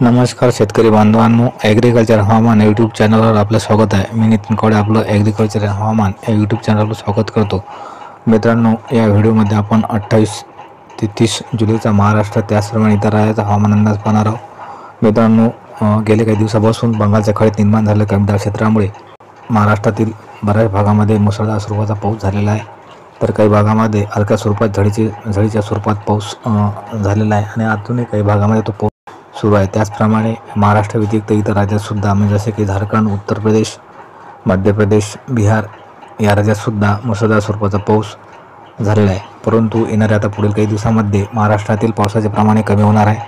नमस्कार शेतकरी बांधवांनो, ॲग्रिकल्चर हवामान यूट्यूब चॅनलवर आपलं स्वागत आहे। मी नितीन कवडे आपलं ॲग्रिकल्चर हवामान या यूट्यूब चॅनलवर स्वागत करतो। मित्रांनो, या व्हिडिओमध्ये आपण 28 ते 30 जुलैचा महाराष्ट्र त्याचप्रमाणे इतर राज्याचा हवामान अंदाज पाहणार आहोत। मित्रांनो, गेल्या काही दिवसापासून बंगालच्या खाडीत निर्माण झालेल्या कमी दाब क्षेत्रामुळे महाराष्ट्रातील बऱ्याच भागामध्ये मुसळधार स्वरूपाचा पाऊस झालेला आहे, तर काही भागामध्ये हलक्या स्वरूपात झडीच्या स्वरूपात पाऊस झालेला आहे आणि अजूनही काही भागामध्ये तो सुरू आहे। त्याचप्रमाणे महाराष्ट्र व्यतिरिक्त इतर राज्यात सुद्धा म्हणजे जसे की झारखंड, उत्तर प्रदेश, मध्य प्रदेश, बिहार या राज्यात सुद्धा मुसळधार स्वरूपाचा पाऊस झालेला आहे। परंतु येणाऱ्या आता पुढील काही दिवसांमध्ये महाराष्ट्रातील पावसाचे प्रमाण कमी होणार आहे।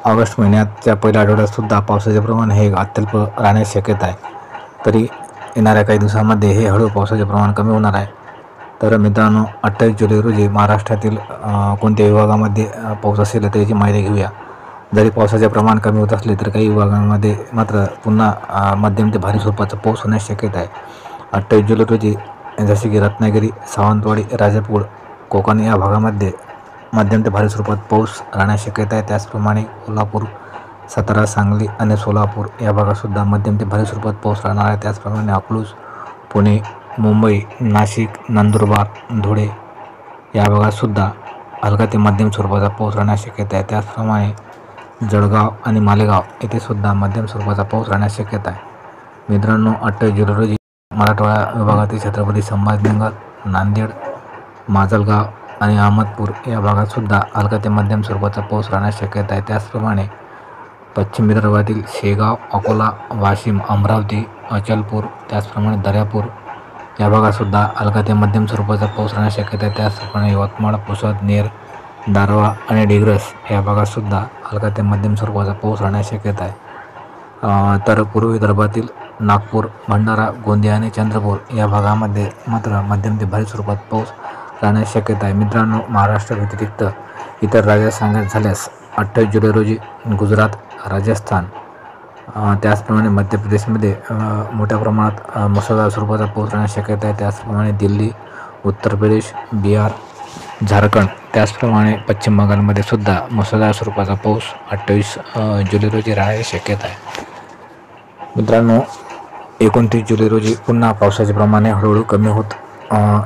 ऑगस्ट महिन्याच्या पहिल्या आठवड्यात सुद्धा पावसाचे प्रमाण हे अत्यल्प राहण्याची शक्यता आहे, तरी येणाऱ्या काही दिवसांमध्ये हे हळू पावसाचे प्रमाण कमी होणार आहे। तर मित्रांनो, 28 जुलै रोजी महाराष्ट्रातील कोणत्या विभागामध्ये पाऊस असेल तर याची माहिती घेऊया। जरी पावसाचे प्रमाण कमी होत असले तर काही विभागांमध्ये मात्र पुन्हा मध्यम ते भारी स्वरूपाचा पाऊस होण्याची शक्यता आहे। 28 जुलै रोजी जसे की रत्नागिरी, सावंतवाडी, राजापूर, कोकण या भागामध्ये मध्यम ते भारी स्वरूपात पाऊस राहण्याची शक्यता आहे। त्याचप्रमाणे कोल्हापूर, सातारा, सांगली आणि सोलापूर या भागातसुद्धा मध्यम ते भारी स्वरूपात पाऊस राहणार आहे। त्याचप्रमाणे अकलूज, पुणे, मुंबई, नाशिक, नंदुरबार, धुळे या भागातसुद्धा हलका ते मध्यम स्वरूपाचा पाऊस राहण्याची शक्यता आहे। त्याचप्रमाणे जळगाव आणि मालेगाव येथे सुद्धा मध्यम स्वरूपाचा पाऊस राहण्याची शक्यता आहे। मित्रांनो, 28 जुलै रोजी मराठवाडा विभागातील छत्रपती संभाजीनगर, नांदेड, माजलगाव आणि अहमदपूर या भागात सुद्धा हलका ते मध्यम स्वरूपाचा पाऊस राहण्याची शक्यता आहे। त्याचप्रमाणे पश्चिम विदर्भातील शेगाव, अकोला, वाशिम, अमरावती, अचलपूर, त्याचप्रमाणे दर्यापूर या भागातसुद्धा हलका ते मध्यम स्वरूपाचा पाऊस राहण्याची शक्यता आहे। त्याचप्रमाणे यवतमाळ, पुसद, नेर, दारव्हा आणि डिग्रस या भागातसुद्धा हलका ते मध्यम स्वरूपाचा पाऊस राहण्याची शक्यता आहे। तर पूर्व विदर्भातील नागपूर, भंडारा, गोंदिया आणि चंद्रपूर या भागामध्ये मात्र मध्यम ते भारी स्वरूपात पाऊस राहण्याची शक्यता आहे। मित्रांनो, महाराष्ट्र व्यतिरिक्त इतर राज्यात सांगायचं झाल्यास 28 जुलै रोजी गुजरात, राजस्थान, त्याचप्रमाणे मध्य प्रदेशमध्ये मोठ्या प्रमाणात मुसळधार स्वरूपाचा पाऊस राहण्याची शक्यता आहे। त्याचप्रमाणे दिल्ली, उत्तर प्रदेश, बिहार, झारखंड, त्याचप्रमाणे पश्चिम बंगालमध्ये सुद्धा मुसळधार स्वरूपाचा पाऊस 28 जुलै रोजी राहण्याची शक्यता आहे। मित्रांनो, 29 जुलै रोजी पुन्हा पावसाचे प्रमाण हळूहळू कमी होत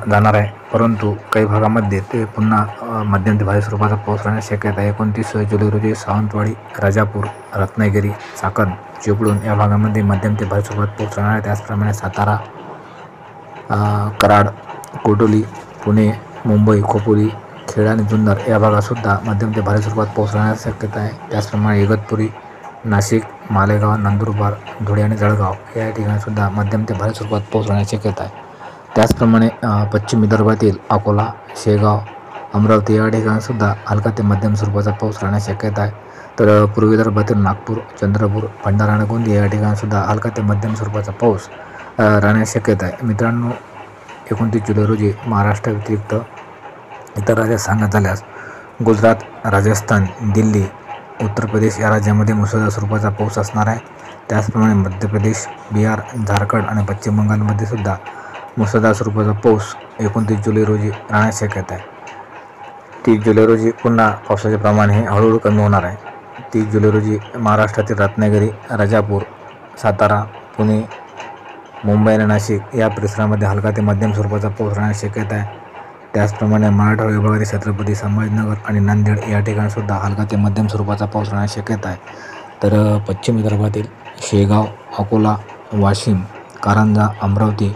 जाणार आहे, परंतु काही भागामध्ये ते पुन्हा मध्यम ते भारी स्वरूपाचा पाऊस राहण्याची शक्यता आहे। 29 जुलै रोजी सावंतवाडी, राजापूर, रत्नागिरी, चाकण, चिपळूण या भागामध्ये मध्यम ते भारी स्वरूपात पाऊस राहणार आहे। त्याचप्रमाणे सातारा, कराड, कोटोली, पुणे, मुंबई, खोपोली, खेड आणि जुन्नर या भागातसुद्धा मध्यम ते भारी स्वरूपात पाऊस राहण्याची शक्यता आहे। त्याचप्रमाणे इगतपुरी, नाशिक, मालेगाव, नंदुरबार, धुळे आणि जळगाव या ठिकाणीसुद्धा मध्यम ते भारी स्वरूपात पाऊस राहण्याची शक्यता आहे। त्याचप्रमाणे पश्चिम विदर्भातील अकोला, शेगाव, अमरावती या ठिकाणीसुद्धा हलका ते मध्यम स्वरूपाचा पाऊस राहण्याची शक्यता आहे। तर पूर्व विदर्भातील नागपूर, चंद्रपूर, भंडारा आणि गोंदिया या ठिकाणीसुद्धा हलका ते मध्यम स्वरूपाचा पाऊस राहण्याची शक्यता आहे। मित्रांनो, 29 जुलै रोजी महाराष्ट्र व्यतिरिक्त इतर राज्यात सांगत झाल्यास गुजरात, राजस्थान, दिल्ली, उत्तर प्रदेश या राज्यामध्ये मुसळधार स्वरूपाचा पाऊस असणार आहे। त्याचप्रमाणे मध्य प्रदेश, बिहार, झारखंड आणि पश्चिम बंगालमध्ये सुद्धा मुसळधार स्वरूपाचा पाऊस 29 जुलै रोजी राहण्याची शक्यता आहे। 30 जुलै रोजी पुन्हा पावसाचे प्रमाण हे हळूहळू कमी होणार आहे। 30 जुलै रोजी महाराष्ट्रातील रत्नागिरी, राजापूर, सातारा, पुणे, मुंबई आणि नाशिक या परिसरामध्ये हलका ते मध्यम स्वरूपाचा पाऊस राहण्याची शक्यता आहे। त्याचप्रमाणे मराठवाडा विभागातील छत्रपती संभाजीनगर आणि नांदेड या ठिकाणीसुद्धा हलका ते मध्यम स्वरूपाचा पाऊस राहण्याची शक्यता आहे। तर पश्चिम विदर्भातील शेगाव, अकोला, वाशिम, कारंजा, अमरावती,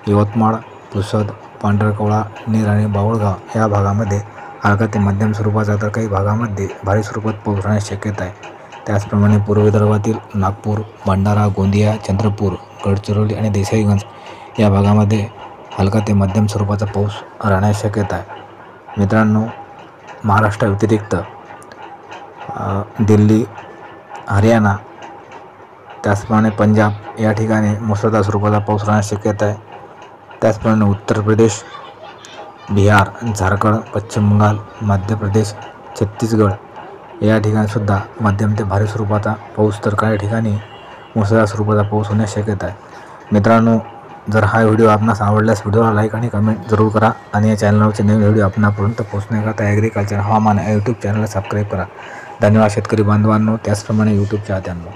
यवतमाळ, पुसद, पांढरकवडा, नेर आणि बाभळगाव या भागामध्ये हलका ते मध्यम स्वरूपाचा तर काही भागामध्ये भारी स्वरूपात पाऊस राहण्याची शक्यता आहे। त्याचप्रमाणे पूर्व विदर्भातील नागपूर, भंडारा, गोंदिया, चंद्रपूर, गडचिरोली आणि देसाईगंज या भागामध्ये हलका ते मध्यम स्वरूपाचा पाऊस राहण्याची शक्यता आहे। मित्रांनो, महाराष्ट्र व्यतिरिक्त दिल्ली, हरियाणा, त्याचप्रमाणे पंजाब या ठिकाणी मुसळधार स्वरूपाचा पाऊस राहण्याची शक्यता आहे। त्याचप्रमाणे उत्तर प्रदेश, बिहार, झारखंड, पश्चिम बंगाल, मध्य प्रदेश, छत्तीसगड या ठिकाणीसुद्धा मध्यम ते भारी स्वरूपाचा पाऊस तर काही ठिकाणी मुसळधार स्वरूपाचा पाऊस होण्याची शक्यता आहे। मित्रांनो, जर हा व्हिडिओ आपणास आवडल्यास व्हिडिओला लाईक आणि कमेंट जरूर करा आणि या चॅनलवरचे नवीन व्हिडिओ आपणापर्यंत पोहोचण्याकरता ॲग्रिकल्चर हवामान या यूट्यूब चॅनलला सबस्क्राईब करा। धन्यवाद शेतकरी बांधवांनो, त्याचप्रमाणे यूट्यूब चाहत्यांनो.